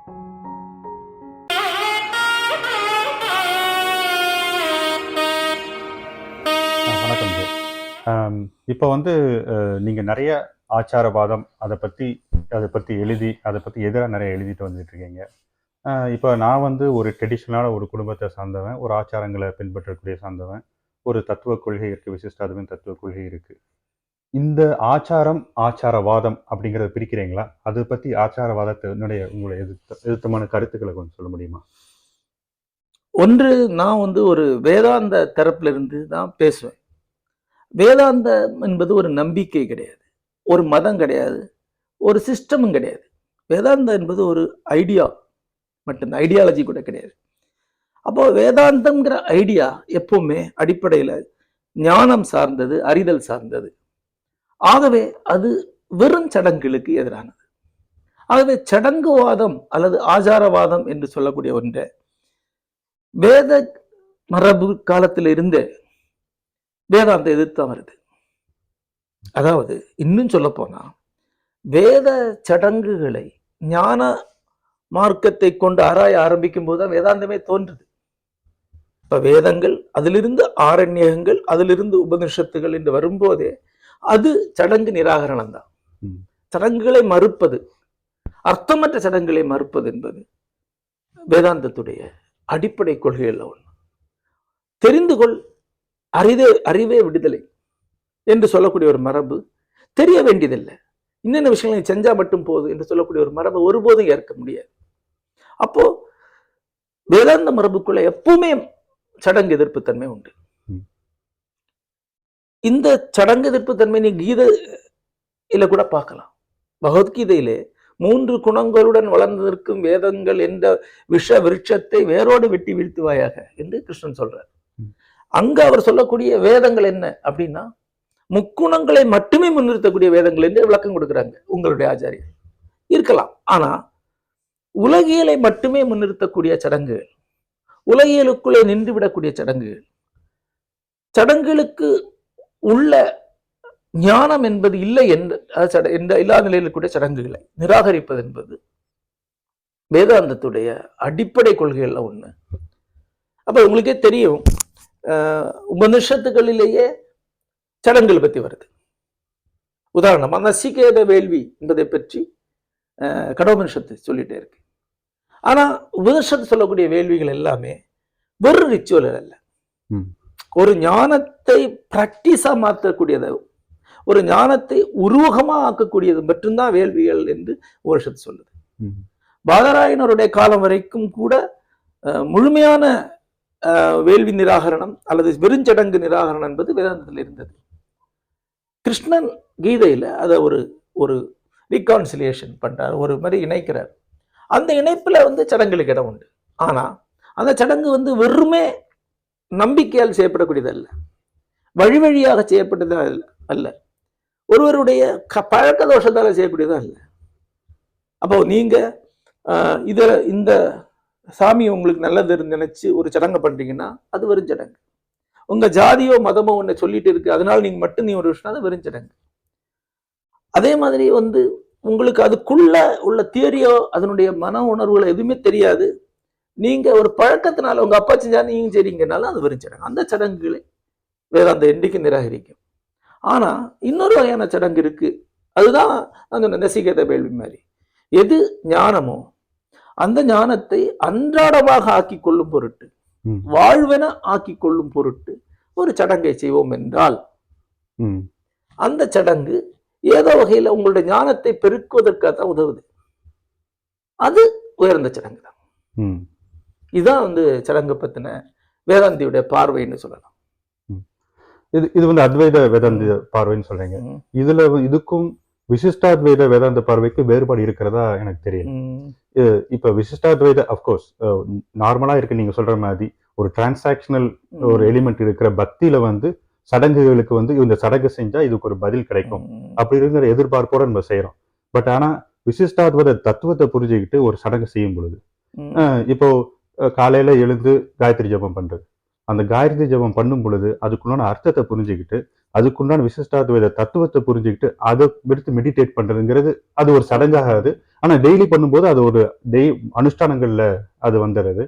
வணக்கம் ஜி. இப்போ வந்து நீங்கள் நிறைய ஆச்சாரவாதம் அதை பற்றி எழுதி அதை பற்றி எதிராக நிறைய எழுதிட்டு வந்துட்டு இருக்கீங்க. இப்போ நான் வந்து ஒரு ட்ரெடிஷ்னலான ஒரு குடும்பத்தை சார்ந்தவன், ஒரு ஆச்சாரங்களை பின்பற்றக்கூடிய சார்ந்தவன், ஒரு தத்துவ கொள்கை இருக்குது, விசிஷ்டாத்வைத தத்துவ கொள்கை இருக்குது. இந்த ஆச்சாரவாதம் அப்படிங்கிறத பிரிக்கிறீங்களா? அதை பற்றி ஆச்சாரவாதத்தினுடைய உங்களுடைய எதிர்த்தமான கருத்துக்களை கொஞ்சம் சொல்ல முடியுமா? ஒன்று, நான் வந்து ஒரு வேதாந்த தரப்புல இருந்து தான் பேசுவேன். வேதாந்தம் என்பது ஒரு நம்பிக்கை கிடையாது, ஒரு மதம் கிடையாது, ஒரு சிஸ்டமும் கிடையாது. வேதாந்தம் என்பது ஒரு ஐடியா மட்டும்தான், ஐடியாலஜி கூட கிடையாது. அப்போ வேதாந்தம்ங்கிற ஐடியா எப்பவுமே அடிப்படையில் ஞானம் சார்ந்தது, அறிதல் சார்ந்தது. ஆகவே அது வெறும் சடங்குகளுக்கு எதிரானது. ஆகவே சடங்குவாதம் அல்லது ஆச்சாரவாதம் என்று சொல்லக்கூடிய ஒன்றை வேத மரபு காலத்தில் இருந்தே வேதாந்தம் எதிர்த்தான் வருது. அதாவது இன்னும் சொல்ல போனா வேத சடங்குகளை ஞான மார்க்கத்தை கொண்டு ஆராய ஆரம்பிக்கும் போதுதான் வேதாந்தமே தோன்றுது. இப்ப வேதங்கள், அதிலிருந்து ஆரண்யகங்கள், அதிலிருந்து உபனிஷத்துகள் என்று வரும்போதே அது சடங்கு நிராகரணம் தான். சடங்குகளை மறுப்பது, அர்த்தமற்ற சடங்குகளை மறுப்பது என்பது வேதாந்தத்துடைய அடிப்படை கொள்கைகள் ஒன்று. தெரிந்து கொள், அறிவே விடுதலை என்று சொல்லக்கூடிய ஒரு மரபு, தெரிய வேண்டியதில்லை, இன்னென்ன விஷயங்களை செஞ்சா மட்டும் போதும் என்று சொல்லக்கூடிய ஒரு மரபை ஒருபோதும் ஏற்க முடியாது. அப்போ வேதாந்த மரபுக்குள்ள எப்பவுமே சடங்கு எதிர்ப்பு தன்மை உண்டு. இந்த சடங்கு எதிர்ப்பு தன்மை நீ கீதையில கூட பார்க்கலாம். பகவத்கீதையிலே 3 குணங்களுடன் வளர்ந்திருக்கும் வேதங்கள் என்ற விஷ விருட்சத்தை வேரோடு வெட்டி வீழ்த்துவாயாக என்று கிருஷ்ணன் சொல்றார். அங்க அவர் சொல்லக்கூடிய வேதங்கள் என்ன அப்படின்னா, முக்குணங்களை மட்டுமே முன்னிறுத்தக்கூடிய வேதங்கள் என்று விளக்கம் கொடுக்குறாங்க உங்களுடைய ஆச்சாரியர். இருக்கலாம். ஆனா உலகியலை மட்டுமே முன்னிறுத்தக்கூடிய சடங்குகள், உலகியலுக்குள்ளே நின்று விடக்கூடிய சடங்குகள், சடங்குகளுக்கு உள்ள ஞானம் என்பது இல்லை என்ற இல்லாத நிலையில் கூட சடங்குகளை நிராகரிப்பது என்பது வேதாந்தத்துடைய அடிப்படை கொள்கைகள்ல ஒண்ணு. அப்ப உங்களுக்கே தெரியும், உபனிஷத்துகளிலேயே சடங்குகள் பத்தி வருது. உதாரணமா நசிகேத வேள்வி என்பதை பற்றி கடோபனிஷத்து சொல்லிட்டே இருக்கு. ஆனா உபனிஷத்து சொல்லக்கூடிய வேள்விகள் எல்லாமே வெறும் ரிச்சுவல் அல்ல, ஒரு ஞானத்தை பிராக்டிஸா மாற்றக்கூடியது, ஒரு ஞானத்தை உருவகமா ஆக்கக்கூடியது மட்டும்தான் வேள்விகள் என்று உபனிஷத்து சொல்லுது. பாதராயணருடைய காலம் வரைக்கும் கூட முழுமையான வேள்வி நிராகரணம் அல்லது வெறுஞ்சடங்கு நிராகரணம் என்பது வேதாந்தத்தில் இருந்தது. கிருஷ்ணன் கீதையில அதை ஒரு ரீகான்சிலியேஷன் பண்றார், ஒரு மாதிரி இணைக்கிறார். அந்த இணைப்புல வந்து சடங்குகளுக்கு இடம் உண்டு. ஆனா அந்த சடங்கு வந்து வெறுமே நம்பிக்கையால் செய்யப்படக்கூடியது அல்ல, வழி வழியாக செய்யப்பட்டது அல்ல, ஒருவருடைய பழக்க தோஷத்தால செய்யக்கூடியது அல்ல. அப்போ நீங்க இந்த சாமி உங்களுக்கு நல்லது நினைச்சு ஒரு சடங்கை பண்றீங்கன்னா அது வெறும் சடங்கு. உங்க ஜாதியோ மதமோ ஒன்றை சொல்லிட்டு இருக்கு, அதனால நீங்க மட்டும் நீ ஒரு விஷயம், அது வெறும் சடங்கு. அதே மாதிரி வந்து உங்களுக்கு அதுக்குள்ள உள்ள தியரியோ அதனுடைய மன உணர்வுகளை எதுவுமே தெரியாது, நீங்க ஒரு பழக்கத்தினால உங்க அப்பா செஞ்சா நீங்க செய்றீங்கனாலும் அது வெறும் சடங்கு. அந்த சடங்குகளை வேதாந்த இன்றைக்கு நிராகரிக்கும். ஆனா இன்னொரு வகையான சடங்கு இருக்கு, அதுதான் அந்த நசிகேத வேள்வி மாதிரி. எது ஞானமோ அந்த ஞானத்தை அன்றாடமாக ஆக்கி கொள்ளும் பொருட்டு, வாழ்வென ஆக்கி கொள்ளும் பொருட்டு ஒரு சடங்கை செய்வோம் என்றால் அந்த சடங்கு ஏதோ வகையில உங்களுடைய ஞானத்தை பெருக்குவதற்காக தான் உதவுது. அது உயர்ந்த சடங்கு தான். இதுதான் வந்து சடங்கு பத்தின வேதாந்தியுடைய பார்வைன்னு சொல்லலாம். இது வந்து அத்வைத வேதாந்த பார்வைன்னு சொல்றீங்க. இதுக்கும் விசிஷ்டாத்வைத வேதாந்த பார்வைக்கு வேறுபாடு இருக்கிறதா எனக்கு தெரியல. இப்ப விசிஷ்டாத்வைத அப்கோர்ஸ் நார்மலா இருக்கு, நீங்க சொல்ற மாதிரி ஒரு டிரான்சாக்ஷனல் ஒரு எலிமெண்ட் இருக்கிற பக்தியில வந்து சடங்குகளுக்கு வந்து இந்த சடங்கு செஞ்சா இதுக்கு ஒரு பதில் கிடைக்கும் அப்படி இருக்கிற எதிர்பார்ப்போட நம்ம செய்யறோம். பட் ஆனா விசிஷ்டாத்வைத தத்துவத்தை புரிஞ்சுக்கிட்டு ஒரு சடங்கு செய்யும் பொழுது, இப்போ காலையில எழுந்து காயத்ரி ஜபம் பண்றது, அந்த காயத்ரி ஜபம் பண்ணும் பொழுது அதுக்குள்ளான அர்த்தத்தை புரிஞ்சுக்கிட்டு அதுக்குண்டான விசிஷ்டாத்வைத தத்துவத்தை புரிஞ்சுக்கிட்டு அதை எடுத்து மெடிடேட் பண்றதுங்கிறது அது ஒரு சடங்காகாது. ஆனா டெய்லி பண்ணும்போது அது ஒரு அனுஷ்டானங்கள்ல அது வந்துடுது.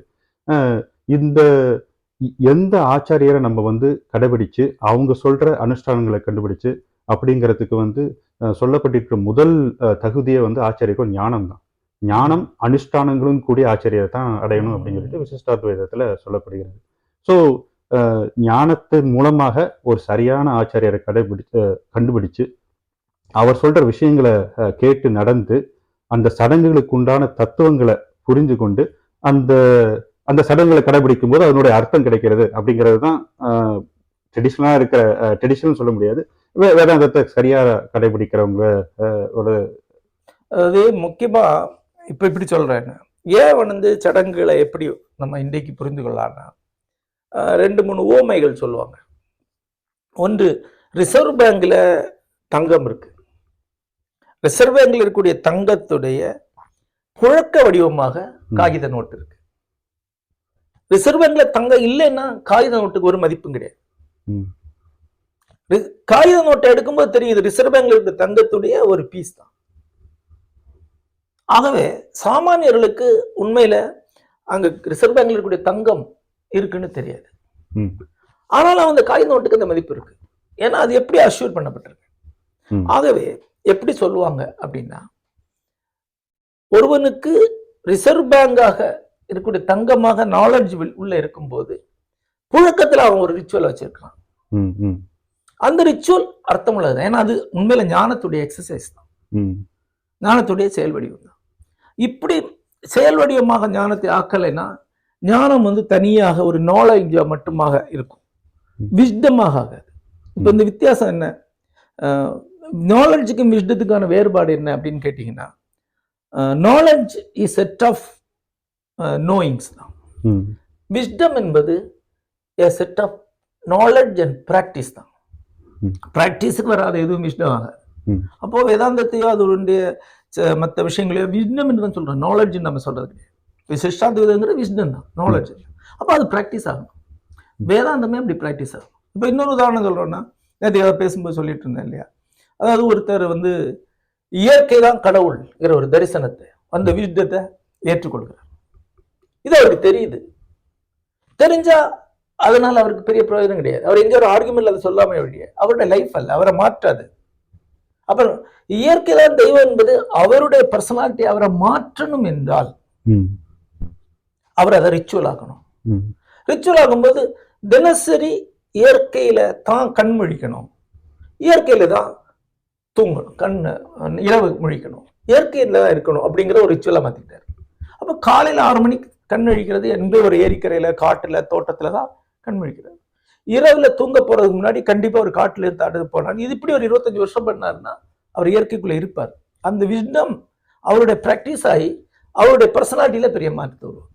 இந்த எந்த ஆச்சாரியரை நம்ம கடைபிடிச்சு அவங்க சொல்ற அனுஷ்டானங்களை கண்டுபிடிச்சு அப்படிங்கிறதுக்கு சொல்லப்பட்டிருக்கிற முதல் தகுதியை ஆச்சாரியர்கள் ஞானம் தான். ஞானம் அனுஷ்டானங்களும் கூடிய ஆச்சாரியரை தான் அடையணும் அப்படின்னு சொல்லிட்டு விசிஷ்டாத்வைதத்துல சொல்லப்படுகிறது. ஸோ ஞானத்தின் மூலமாக ஒரு சரியான ஆச்சாரியரை கண்டுபிடிச்சு அவர் சொல்ற விஷயங்களை கேட்டு நடந்து அந்த சடங்குகளுக்கு உண்டான தத்துவங்களை புரிஞ்சு கொண்டு அந்த அந்த சடங்குகளை கடைபிடிக்கும் போது அதனுடைய அர்த்தம் கிடைக்கிறது அப்படிங்கிறது தான் ட்ரெடிஷ்னலா இருக்கிற ட்ரெடிஷனல் சொல்ல முடியாது, வேதாந்தத்தை சரியா கடைபிடிக்கிறவங்க ஒரு அது முக்கியமா இப்ப இப்படி சொல்றேன். ஏன் சடங்குகளை எப்படி நம்ம இன்றைக்கு புரிந்து கொள்ளலாம்னா 2-3 உவமைகள் சொல்லுவாங்க. ஒன்று, ரிசர்வ் பேங்க்ல தங்கம் இருக்கு. ரிசர்வ் பேங்க்ல இருக்கக்கூடிய தங்கத்துடைய புழக்க வடிவமாக காகித நோட்டு இருக்கு. ரிசர்வ் பேங்க்ல தங்கம் இல்லைன்னா காகித நோட்டுக்கு ஒரு மதிப்பும் கிடையாது. காகித நோட்டை எடுக்கும்போது தெரியுது ரிசர்வ் பேங்க்ல இருக்க தங்கத்துடைய ஒரு பீஸ் தான். ஆகவே சாமானியர்களுக்கு உண்மையில அங்க ரிசர்வ் பேங்க்ல இருக்கக்கூடிய தங்கம் இருக்குன்னு தெரியாது. ஆனாலும் அந்த காகித நோட்டுக்கு அந்த மதிப்பு இருக்கு. ஏன்னா அது எப்படி அஷ்யூர் பண்ணப்பட்டிருக்கு. ஆகவே எப்படி சொல்லுவாங்க அப்படின்னா, ஒருவனுக்கு ரிசர்வ் பேங்காக இருக்கக்கூடிய தங்கமாக நாலேஜ் உள்ள இருக்கும்போது புழக்கத்துல அவன் ஒரு ரிச்சுவல் வச்சிருக்கான். அந்த ரிச்சுவல் அர்த்தம் உள்ளது. ஏன்னா அது உண்மையில ஞானத்துடைய எக்ஸசைஸ் தான், ஞானத்துடைய செயல் வடிவம் தான். இப்படி செயல் வடிவமாக ஞானத்தை ஆக்கலைன்னா ஞானம் தனியாக ஒரு நாலேஜா மட்டுமாக இருக்கும், விஸ்டமாக ஆகாது. இப்ப இந்த வித்தியாசம் என்ன, நாலேஜுக்கும் விஸ்டத்துக்கான வேறுபாடு என்ன அப்படின்னு கேட்டீங்கன்னா, knowledge is set of knowings தான். விஸ்டம் என்பது set of knowledge and practice தான். பிராக்டிஸுக்கு வராத எதுவும் விஸ்டம் ஆகாது. அப்போ வேதாந்தத்தையோ அதனுடைய மற்ற விஷயங்களையோ விஸ்டம் என்று தான் சொல்றோம், நாலேஜ் நம்ம சொல்றது கிடையாது. விசிஷ்டாத்வைதங்கிற விஸ்டம் தான், நாலேஜ். அப்போ அது பிராக்டிஸ் ஆகணும். வேதாந்தமே அப்படி பிராக்டிஸ் ஆகும். இப்போ இன்னொரு உதாரணம் சொல்றோம்னா, நேற்று ஏதாவது பேசும்போது சொல்லிட்டு இருந்தேன் இல்லையா, அதாவது ஒருத்தர் இயற்கை தான் கடவுள்ங்கிற ஒரு தரிசனத்தை, அந்த விஸ்டத்தை ஏற்றுக்கொள்கிறார். இது அவருக்கு தெரியுது. தெரிஞ்சா அதனால அவருக்கு பெரிய பிரயோஜனம் கிடையாது. அவர் எங்க ஒரு ஆர்குமெண்ட் அதை சொல்லாம வழிய அவருடைய லைஃப் அல்ல, அவரை மாற்றாது. அப்புறம் இயற்கை தான் தெய்வம் என்பது அவருடைய பர்சனாலிட்டி அவரை மாற்றணும் என்றால் அவர் அதை ரிச்சுவல் ஆக்கணும். ரிச்சுவல் ஆகும்போது தினசரி இயற்கையில தான் கண் முழிக்கணும், இயற்கையில தான் தூங்கணும், இரவு முழிக்கணும், இயற்கையில தான் இருக்கணும் அப்படிங்கிற ஒரு ரிச்சுவலா மாத்திட்டாரு. அப்ப காலையில 6 மணிக்கு கண் முழிக்கிறது எந்த ஒரு ஏரிக்கரையில காட்டுல தோட்டத்துல தான் கண் முழிக்கிறது. இரவுல தூங்க போறதுக்கு முன்னாடி கண்டிப்பா ஒரு காட்டுல இருந்து ஆடுது போனாரு. இது இப்படி ஒரு 25 வருஷம் பண்ணாருன்னா அவர் இயற்கைக்குள்ள இருப்பார். அந்த விஸ்டம் அவருடைய பிராக்டிஸ் ஆகி அவருடைய பர்சனாலிட்டியில பெரிய மாற்றத்தை உருவாக்கும்.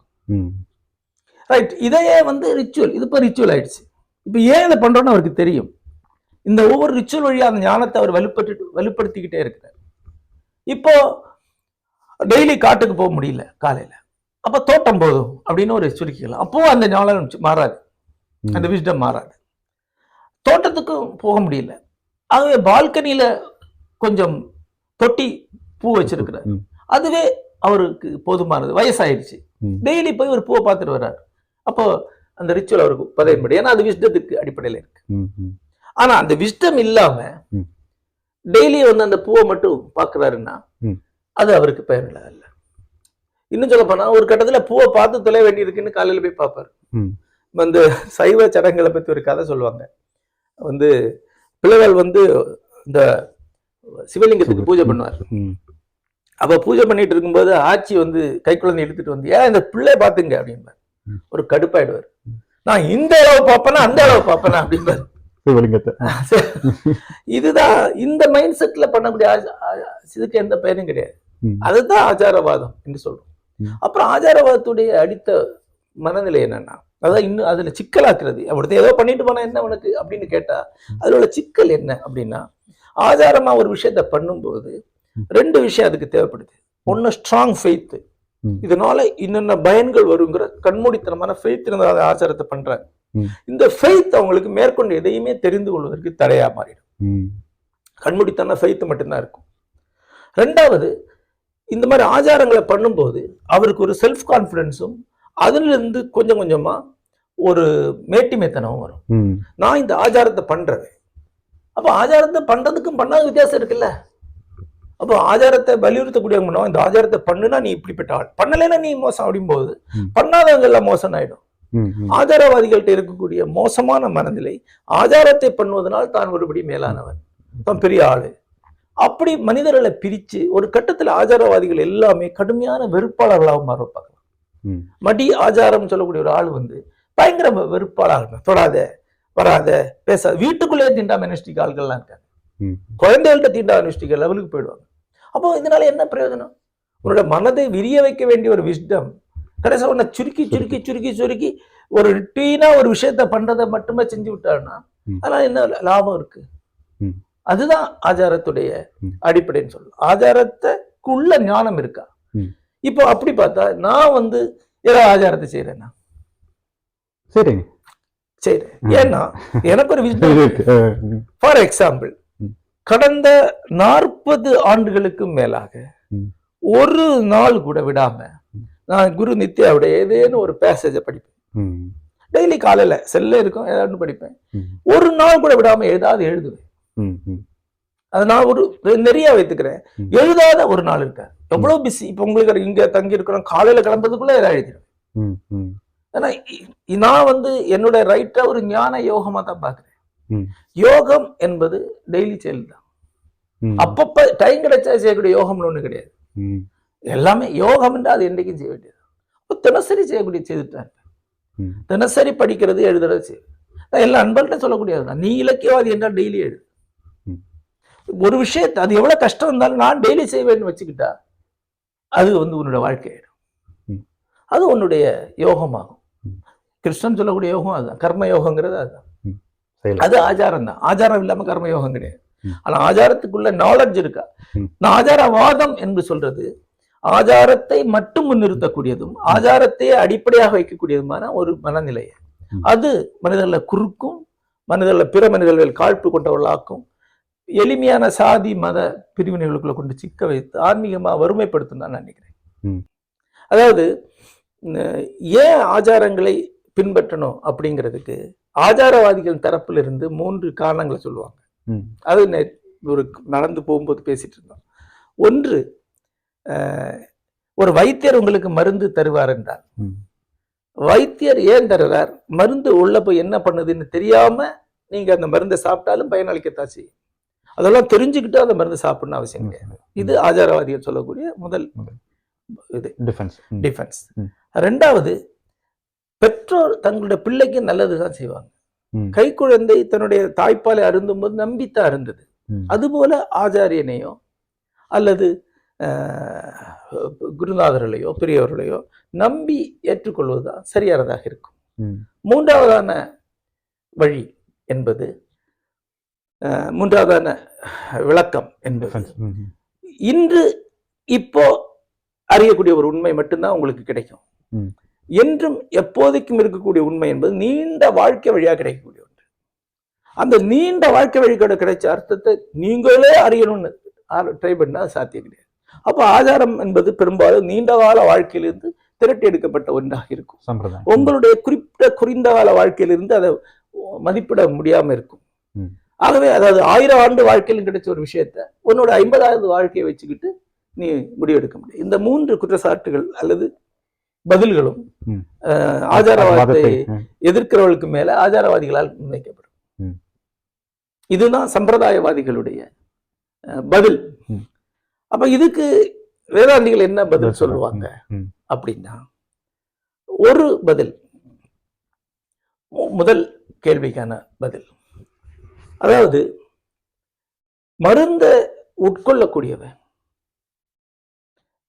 ரைட், இதையே ரிச்சுவல், இது இப்போ ரிச்சுவல் ஆயிடுச்சு. இப்போ ஏன் இதை பண்றோம்னு அவருக்கு தெரியும். இந்த ஒவ்வொரு ரிச்சுவல் வழியா அந்த ஞானத்தை அவர் வலுப்படுத்திக்கிட்டே இருக்கிறார். இப்போ டெய்லி காட்டுக்கு போக முடியல காலையில, அப்ப தோட்டம் போதும் அப்படின்னு ஒரு சுருக்கிக்கலாம். அப்போ அந்த ஞானம் மாறாது, அந்த விஸ்டம் மாறாது. தோட்டத்துக்கும் போக முடியல, ஆகவே பால்கனியில கொஞ்சம் தொட்டி பூ வச்சிருக்கிறார், அதுவே அவருக்கு போதுமானது. வயசாயிடுச்சு, டெய்லி போய் ஒரு பூவை பார்த்துட்டு வர்றாரு. அப்போ அந்த ரிச்சுவல் அவருக்கு பதையன்படி, ஏன்னா அது விஸ்டத்துக்கு அடிப்படையில் இருக்கு. ஆனா அந்த விஸ்டம் இல்லாம டெய்லி அந்த பூவை மட்டும் பாக்குறாருன்னா அது அவருக்கு பயனில்லை. இன்னும் சொல்ல போனா ஒரு கட்டத்துல பூவை பார்த்து தொலை வேண்டி இருக்குன்னு காலையில போய் பார்ப்பாரு. சைவ சடங்குகளை பத்தி ஒரு கதை சொல்லுவாங்க. பிள்ளைகள் இந்த சிவலிங்கத்துக்கு பூஜை பண்ணுவார். அப்ப பூஜை பண்ணிட்டு இருக்கும்போது ஆட்சி கை குழந்தை எடுத்துட்டு ஏன் இந்த பிள்ளை பாத்துங்க அப்படின்பார். ஒரு கடுப்பாயிடுவார். நான் இந்த அளவு பார்ப்பேனா அந்த அளவு பார்ப்பேனா அப்படின்பார். இதுதான் இந்த மைண்ட் செட்ல பண்ணக்கூடிய இதுக்கு எந்த பயனும் கிடையாது. அதுதான் ஆச்சாரவாதம் என்று சொல்றோம். அப்புறம் ஆச்சாரவாதத்துடைய அடித்த மனநிலை என்னன்னா, அதான் இன்னும் அதுல சிக்கலாக்குறது. அவர்த்த ஏதோ பண்ணிட்டு போனா என்ன உனக்கு அப்படின்னு கேட்டா அதுல உள்ள சிக்கல் என்ன அப்படின்னா, ஆச்சாரமா ஒரு விஷயத்த பண்ணும்போது 2 விஷயம் அதுக்கு தேவைப்படுது. ஒன்னு ஸ்ட்ராங் ஃபெய்த், இதனால இன்னென்ன பயன்கள் வருங்கிற கண்மூடித்தனமான ஃபெய்த் இருந்தால் ஆச்சாரத்தை பண்றாங்க. இந்த ஃபெய்த் அவங்களுக்கு மேற்கொண்டு எதையுமே தெரிந்து கொள்வதற்கு தடையா மாறிடும். கண்மூடித்தன ஃபெய்த் மட்டும்தான் இருக்கும். ரெண்டாவது, இந்த மாதிரி ஆச்சாரங்களை பண்ணும்போது அவருக்கு ஒரு செல்ஃப் கான்ஃபிடன்ஸும் அதுல இருந்து கொஞ்சம் கொஞ்சமா ஒரு மேட்டிமைத்தனமும் வரும். நான் இந்த ஆச்சாரத்தை பண்றேன், அப்ப ஆச்சாரத்தை பண்றதுக்கும் பண்ணாத வித்தியாசம் இருக்குல்ல. அப்போ ஆச்சாரத்தை வலியுறுத்தக்கூடிய இந்த ஆச்சாரத்தை பண்ணுனா நீ இப்படிப்பட்ட ஆள், பண்ணலைன்னா நீ மோசம் அப்படின் போது பண்ணாதவங்க எல்லாம் மோசம் ஆயிடும். ஆச்சாரவாதிகள்கிட்ட இருக்கக்கூடிய மோசமான மனநிலை ஆச்சாரத்தை பண்ணுவதனால் தான் ஒருபடி மேலானவன், தான் பெரிய ஆளு, அப்படி மனிதர்களை பிரிச்சு ஒரு கட்டத்துல ஆச்சாரவாதிகள் எல்லாமே கடுமையான வெறுப்பாளர்களாக மாற பார்க்கலாம். மடி ஆச்சாரம் சொல்லக்கூடிய ஒரு ஆள் பயங்கர வெறுப்பாளர், தொடாத வராத பேசாத, வீட்டுக்குள்ளேயே தீண்டாம அனுஷ்டிக்க ஆள்கள்லாம் இருக்காங்க, குழந்தைகள்கிட்ட தீண்டாம அனுஷ்டிக்க லெவலுக்கு போயிடுவாங்க. அப்போ இதனால என்ன பிரயோஜனம்? உன்னோட மனதை விரிய வைக்க வேண்டிய ஒரு விஸ்டம் கடைசி உன்னை சுருக்கி சுருக்கி சுருக்கி சுருக்கி ஒரு ருட்டீனா ஒரு விஷயத்த பண்றதை மட்டுமே செஞ்சு விட்டாருன்னா அதனால என்ன லாபம் இருக்கு? அதுதான் ஆச்சாரத்துடைய அடிப்படைன்னு சொல்லலாம். ஆச்சாரத்துக்குள்ள ஞானம் இருக்கா? இப்போ அப்படி பார்த்தா நான் ஏதாவது ஆச்சாரத்தை செய்யறேன்னா சரிங்க செய்யறேன். ஏன்னா எனக்கு ஒரு விஸ்டம். ஃபார் எக்ஸாம்பிள், கடந்த 40 ஆண்டுகளுக்கு மேலாக ஒரு நாள் கூட விடாம நான் குரு நித்யாவுடைய ஏதேனும் ஒரு பேசேஜை படிப்பேன். டெய்லி காலையில செல்ல இருக்கும், ஏதாவது படிப்பேன். ஒரு நாள் கூட விடாம ஏதாவது எழுதுவேன். அதை நான் ஒரு நிறைய வைத்துக்கிறேன். எழுதாத ஒரு நாள் இருக்காரு. எவ்வளவு பிஸி. இப்ப உங்களுக்கு இங்க தங்கி இருக்கிறோம், காலையில கிளம்புறதுக்குள்ள ஏதாவது எழுதிடுவேன். ஏன்னா நான் என்னோட ரைட்டா ஒரு ஞான யோகமா தான் பாக்குறேன். யோகம் என்பது டெய்லி செயல் தான். அப்பப்ப டைம் கிடைச்சா செய்யக்கூடிய யோகம்னு ஒண்ணு கிடையாது. எல்லாமே யோகம் என்று அது என்றைக்கும் செய்ய வேண்டியது. தினசரி செய்யக்கூடிய செய்துட்டாங்க. தினசரி படிக்கிறது எழுதுறது செய்யுது. எல்லா அன்பர்கிட்ட சொல்லக்கூடியது, நீ இலக்கியவாதி என்றால் டெய்லி எழுது. ஒரு விஷயத்தை அது எவ்வளவு கஷ்டம் இருந்தாலும் நான் டெய்லி செய்வேன்னு வச்சுக்கிட்டா அது உன்னோட வாழ்க்கை ஆயிடும். அது உன்னுடைய யோகமாகும். கிருஷ்ணன் சொல்லக்கூடிய யோகம் அதுதான், கர்ம யோகங்கிறது அதுதான். அது ஆச்சாரம் தான். ஆச்சாரம் இல்லாம கர்ம யோகம் கிடையாது. ஆனா ஆச்சாரத்துக்குள்ள நாலேஜ் இருக்கா? நான் ஆச்சாரவாதம் என்று சொல்றது ஆச்சாரத்தை மட்டும் முன்னிறுத்தக்கூடியதும் ஆச்சாரத்தையே அடிப்படையாக வைக்கக்கூடியதுமான ஒரு மனநிலை. அது மனிதர்களை குறுக்கும், மனிதர்களை பிற மனிதர்கள் காழ்ப்பு கொண்டவர்களாக்கும், எளிமையான சாதி மத பிரிவினைகளுக்குள்ள கொண்டு சிக்க வைத்து ஆன்மீகமா வறுமைப்படுத்தும் நான் நினைக்கிறேன். அதாவது ஏன் ஆச்சாரங்களை பின்பற்றணும் அப்படிங்கிறதுக்கு ஆச்சாரவாதிகள் தரப்புல இருந்து 3 காரணங்களை சொல்லுவாங்க. அது ஒரு நடந்து போகும்போது பேசிட்டு இருந்தோம். ஒன்று, ஒரு வைத்தியர் உங்களுக்கு மருந்து தருவார் என்றால் வைத்தியர் ஏன் தருவார்? மருந்து உள்ள போய் என்ன பண்ணுதுன்னு தெரியாம நீங்க அந்த மருந்தை சாப்பிட்டாலும் பயனளிக்கத்தான் செய்யும். அதெல்லாம் தெரிஞ்சுக்கிட்டு அந்த மருந்து சாப்பிடணும் அவசியம் கிடையாது. இது ஆச்சாரவாதிகள் சொல்லக்கூடிய முதல் இது டிஃபென்ஸ். ரெண்டாவது, பெற்றோர் தங்களுடைய பிள்ளைக்கு நல்லதுதான் செய்வாங்க. கை குழந்தை தன்னுடைய தாய்ப்பாலை அருந்தும் போது நம்பித்தான் அருந்தது. அதுபோல ஆச்சாரியனையோ அல்லது குருநாதர்களையோ பெரியவர்களையோ நம்பி ஏற்றுக்கொள்வதுதான் சரியானதாக இருக்கும். மூன்றாவதான வழி என்பது, மூன்றாவதான விளக்கம் என்பது, இன்று இப்போ அறியக்கூடிய ஒரு உண்மை மட்டும்தான் உங்களுக்கு கிடைக்கும். என்றும் எப்போதைக்கும் இருக்கக்கூடிய உண்மை என்பது நீண்ட வாழ்க்கை வழியாக கிடைக்கக்கூடிய ஒன்று. அந்த நீண்ட வாழ்க்கை வழி கிடைச்ச அர்த்தத்தை நீங்களே அறியணும்னு ட்ரை பண்ணா சாத்தியம் கிடையாது. அப்போ ஆச்சாரம் என்பது பெரும்பாலும் நீண்ட கால வாழ்க்கையிலிருந்து திரட்டி எடுக்கப்பட்ட ஒன்றாக இருக்கும். உங்களுடைய குறிந்த கால வாழ்க்கையிலிருந்து அதை மதிப்பிட முடியாம இருக்கும். ஆகவே அதாவது 1000 ஆண்டு வாழ்க்கையிலும் கிடைச்ச ஒரு விஷயத்த உன்னோட 50வது வாழ்க்கையை வச்சுக்கிட்டு நீ முடிவெடுக்க முடியும். இந்த 3 குற்றச்சாட்டுகள் அல்லது பதில்களும் ஆச்சாரவாதத்தை எதிர்க்கிறவர்களுக்கு மேல ஆச்சாரவாதிகளால் முன்வைக்கப்படும். இதுதான் சம்பிரதாயவாதிகளுடைய பதில். அப்ப இதுக்கு வேதாந்திகள் என்ன பதில் சொல்லுவாங்க அப்படின்னா, ஒரு பதில், முதல் கேள்விக்கான பதில், அதாவது மருந்தை உட்கொள்ளக்கூடியவன்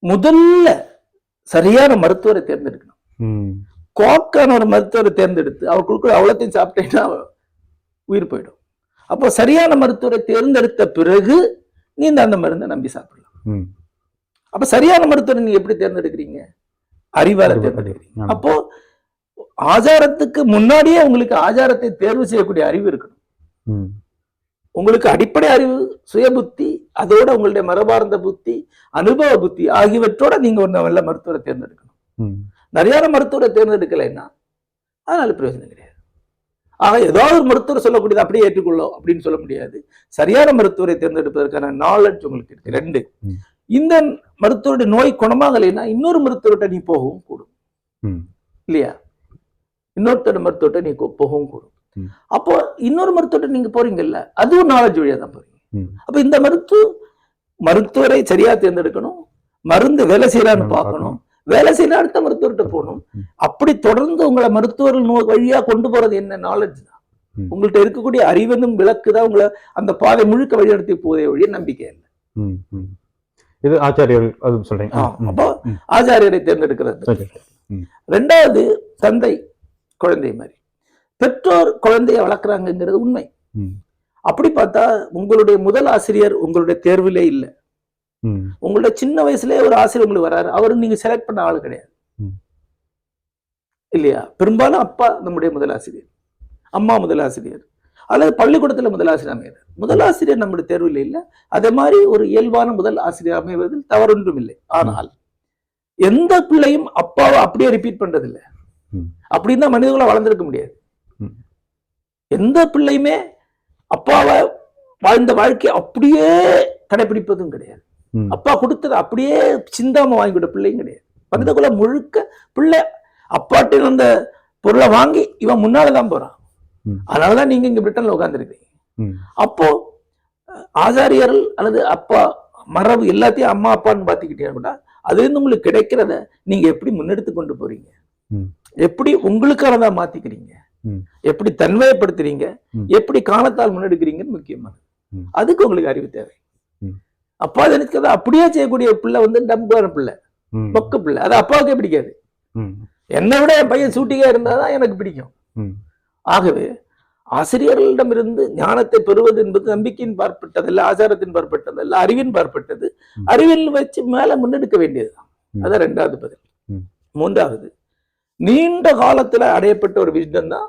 முதல்ல சரியான மருத்துவரை தேர்ந்தெடுக்கணும். கோக்கான ஒரு மருத்துவரை தேர்ந்தெடுத்து அவர் கொடுக்குற அவ்வளோத்தையும் சாப்பிட்டேன்னா உயிர் போயிடும். அப்போ சரியான மருத்துவரை தேர்ந்தெடுத்த பிறகு நீ அந்த மருந்தை நம்பி சாப்பிடலாம். அப்ப சரியான மருத்துவரை நீங்க எப்படி தேர்ந்தெடுக்கிறீங்க? அறிவால தேர்ந்தெடுக்கிறீங்க. அப்போ ஆச்சாரத்துக்கு முன்னாடியே உங்களுக்கு ஆச்சாரத்தை தேர்வு செய்யக்கூடிய அறிவு இருக்கணும். உங்களுக்கு அடிப்படை அறிவு, சுய புத்தி, அதோட உங்களுடைய மரபார்ந்த புத்தி, அனுபவ புத்தி ஆகியவற்றோட நீங்க ஒரு நல்ல மருத்துவரை தேர்ந்தெடுக்கணும். நிறைய மருத்துவரை தேர்ந்தெடுக்கலைன்னா அதனால பிரயோஜனம் கிடையாது. ஆக ஏதாவது ஒரு மருத்துவர் சொல்லக்கூடியது அப்படியே ஏற்றுக்கொள்ளும் அப்படின்னு சொல்ல முடியாது. சரியான மருத்துவரை தேர்ந்தெடுப்பதற்கான நாலேஜ் உங்களுக்கு இருக்கு. 2, இந்த மருத்துவருடைய நோய் குணமாகலைன்னா இன்னொரு மருத்துவர்கிட்ட நீ போகவும் கூடும் இல்லையா? இன்னொருத்தர் மருத்துவர்கிட்ட நீ போகவும் கூடும். அப்போ இன்னொரு மருத்துவர்கிட்ட நீங்க போறீங்கல்ல, அதுவும் நாலேஜ் வழியா தான் போறீங்க. அப்ப இந்த மருத்துவரை சரியா தேர்ந்தெடுக்கணும், மருந்து வேலை செய்யறான்னு பார்க்கணும், வேலை செய்யற அடுத்த மருத்துவர்கிட்ட போகணும். அப்படி தொடர்ந்து உங்களை மருத்துவர்கள் வழியா கொண்டு போறது என்ன? நாலேஜ் தான். உங்கள்கிட்ட இருக்கக்கூடிய அறிவெனும் விளக்கு தான் உங்களை அந்த பாதை முழுக்க வழிநடத்தி போதே வழிய நம்பிக்கை இல்லை. இது ஆச்சாரியர்கள் சொல்றீங்க. அப்போ ஆச்சாரியரை தேர்ந்தெடுக்கிறது. 2வது, தந்தை குழந்தை மாதிரி. பெற்றோர் குழந்தைய வளர்க்குறாங்கிறது உண்மை. அப்படி பார்த்தா உங்களுடைய முதல் ஆசிரியர் உங்களுடைய தேர்விலே இல்லை. உங்களுடைய சின்ன வயசுலயே ஒரு ஆசிரியர் உங்களுக்கு வராரு, அவரு நீங்க செலக்ட் பண்ண ஆளு கிடையாது இல்லையா? பெரும்பாலும் அப்பா நம்முடைய முதல் ஆசிரியர், அம்மா முதல் ஆசிரியர், அல்லது பள்ளிக்கூடத்துல முதல் ஆசிரியர் அமைகிறார். முதல் ஆசிரியர் நம்முடைய தேர்வில் இல்லை. அதே மாதிரி ஒரு இயல்பான முதல் ஆசிரியர் அமைவதில் தவறொன்றும் இல்லை. ஆனால் எந்த பிள்ளையும் அப்பாவை அப்படியே ரிப்பீட் பண்றது இல்லை. அப்படின்னா மனிதர்களை வளர்ந்திருக்க முடியாது. எந்த பிள்ளையுமே அப்பாவை வாழ்ந்த வாழ்க்கை அப்படியே கடைபிடிப்பதும் கிடையாது. அப்பா கொடுத்தது அப்படியே சிந்தாம வாங்கிவிட்ட பிள்ளையும் கிடையாது. மனிதகுல முழுக்க பிள்ளை அப்பாட்டு அந்த பொருளை வாங்கி இவன் முன்னாலதான் போறான். அதனாலதான் நீங்க இங்க பிரிட்டன்ல உட்கார்ந்துருக்கீங்க. அப்போ ஆச்சாரியர்கள் அல்லது அப்பா மரபு எல்லாத்தையும் அம்மா அப்பான்னு பாத்துக்கிட்டீங்கன்னா அது இருந்து உங்களுக்கு கிடைக்கிறத நீங்க எப்படி முன்னெடுத்து கொண்டு போறீங்க, எப்படி உங்களுக்கானதா மாத்திக்கிறீங்க, எப்படி தன்மையப்படுத்துறீங்க, எப்படி காலத்தால் முன்னெடுக்கிறீங்கன்னு முக்கியமானது. அதுக்கு உங்களுக்கு அறிவு தேவை. அப்பா நினைக்கிறத அப்படியே செய்யக்கூடிய பிள்ளை டம்பான பிள்ளை, மொக்க பிள்ளை. அது அப்பாவுக்கே பிடிக்காது. என்னை விட என் பையன் சூட்டிகா இருந்தாதான் எனக்கு பிடிக்கும். ஆகவே ஆசிரியர்களிடமிருந்து ஞானத்தை பெறுவது என்பது நம்பிக்கையின் பார்ப்பட்டதல்ல, ஆச்சாரத்தின் பார்ப்பட்டதல்ல, அறிவின் பார்ப்பட்டது. அறிவில் வச்சு மேல முன்னெடுக்க வேண்டியதுதான். அதான் 2வது பதில். 3வது, நீண்ட காலத்துல அடையப்பட்ட ஒரு விஸ்டம் தான்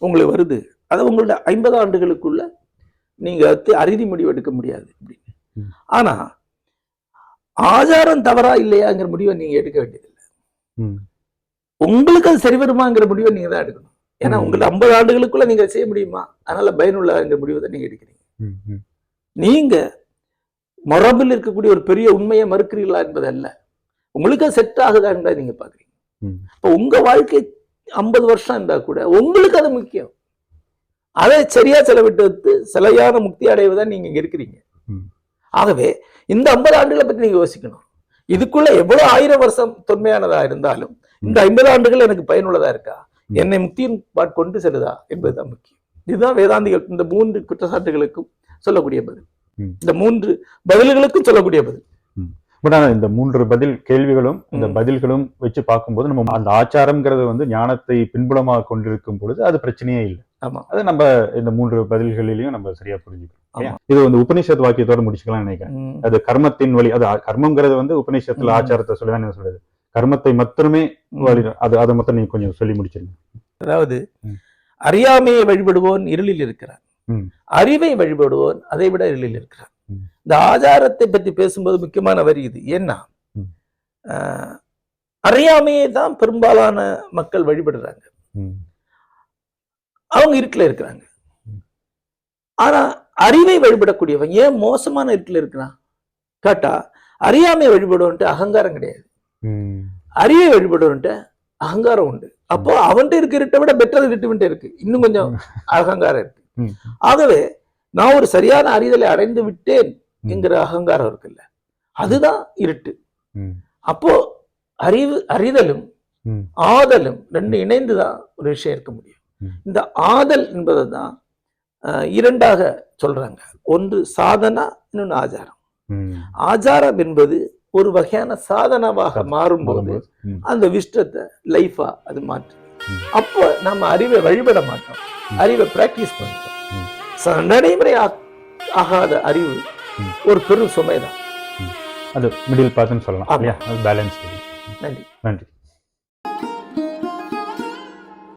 உங்களுக்கு வருது. அது உங்களுடைய 50 ஆண்டுகளுக்குள்ள நீங்க அறுதி முடிவு எடுக்க முடியாது அப்படின்னு. ஆனா ஆச்சாரம் தவறா இல்லையாங்கிற முடிவை நீங்க எடுக்க வேண்டியதில்லை. உங்களுக்கு அது சரி வருமாங்கிற முடிவை நீங்க தான் எடுக்கணும். ஏன்னா உங்களுக்கு 50 ஆண்டுகளுக்குள்ள நீங்க செய்ய முடியுமா? அதனால பயனுள்ள முடிவை தான் நீங்க எடுக்கிறீங்க. நீங்க மரபில் இருக்கக்கூடிய ஒரு பெரிய உண்மையை மறுக்கிறீங்களா என்பது அல்ல, உங்களுக்கு செட் ஆகுதான்னு தான் நீங்க பாக்குறீங்க. இப்ப உங்க வாழ்க்கை 50 வருஷம் இருந்தா கூட உங்களுக்கு அது முக்கியம். அதை சரியா செலவிட்டு சிலையான முக்தி அடைவதான் நீங்க இங்க இருக்கிறீங்க. ஆகவே இந்த 50 ஆண்டுகளை பத்தி நீங்க யோசிக்கணும். இதுக்குள்ள எவ்வளவு 1000 வருஷம் தொன்மையானதா இருந்தாலும் இந்த 50 ஆண்டுகள் எனக்கு பயனுள்ளதா இருக்கா, என்னை முக்தியின் கொண்டு செல்லுதா என்பதுதான் முக்கியம். இதுதான் வேதாந்திகள் இந்த 3 குற்றச்சாட்டுகளுக்கும் சொல்லக்கூடிய பதில், இந்த 3 பதில்களுக்கும் சொல்லக்கூடிய பதில். இந்த 3 பதில் கேள்விகளும் இந்த பதில்களும் வச்சு பார்க்கும்போது நம்ம அந்த ஆச்சாரம்ங்கிறது ஞானத்தை பின்புலமாக கொண்டிருக்கும் பொழுது அது பிரச்சனையே இல்லை. அது நம்ம இந்த 3 பதில்களிலையும் நம்ம சரியா புரிஞ்சுக்கணும். இது உபநிஷத் வாக்கியத்தோட முடிச்சுக்கலாம் நினைக்கிறேன். அது கர்மத்தின் வழி, அது கர்மம்ங்கிறது உபநிஷத்துல ஆச்சாரத்தை சொல்லுதான் சொல்றது. கர்மத்தை மட்டுமே அதை மட்டும் நீங்க கொஞ்சம் சொல்லி முடிச்சிருங்க. அதாவது அறியாமையை வழிபடுவோன் இருளில் இருக்கிறான், அறிவை வழிபடுவோன் அதை விட இருளில் இருக்கிறான். இந்த ஆச்சாரத்தை பற்றி பேசும்போது முக்கியமான வரி இது. ஏன்னா அறியாமையை தான் பெரும்பாலான மக்கள் வழிபடுறாங்க, அவங்க இருட்டில் இருக்கிறாங்க. ஆனா அறிவை வழிபடக்கூடியவன் ஏன் மோசமான இருட்டில் இருக்கிறான் கேட்டா, அறியாமையை வழிபடுவன்ட்டு அகங்காரம் கிடையாது, அறிவை வழிபடுவன்ட்டு அகங்காரம் உண்டு. அப்போ அவன்கிட்ட இருக்க இருட்டை விட பெட்டர் இருட்டு இருக்கு, இன்னும் கொஞ்சம் அகங்காரம் இருக்கு. ஆகவே நான் ஒரு சரியான அறிதலை அடைந்து விட்டேன் என்கிற அகங்காரம் இருக்குல்ல, அதுதான் இருட்டு. அப்போ அறிதலும் ஆதலும் 2 இணைந்துதான் ஒரு விஷயம் இருக்க முடியும். இந்த ஆதல் என்பதை தான் 2ஆக சொல்றாங்க. ஒன்று சாதனா, இன்னொன்று ஆச்சாரம். ஆச்சாரம் என்பது ஒரு வகையான சாதனாவாக மாறும்போது அந்த விஷ்டத்தை லைஃபா அது மாற்று. அப்போ நம்ம அறிவை வழிபட மாட்டோம், அறிவை பிராக்டிஸ் பண்ணுறோம். நடைமுறை ஆகாத அறிவு ஒரு பெரும் சுமைதான். அது மிடில் பாத்னு சொல்லலாம். பேலன்ஸ். நன்றி. நன்றி.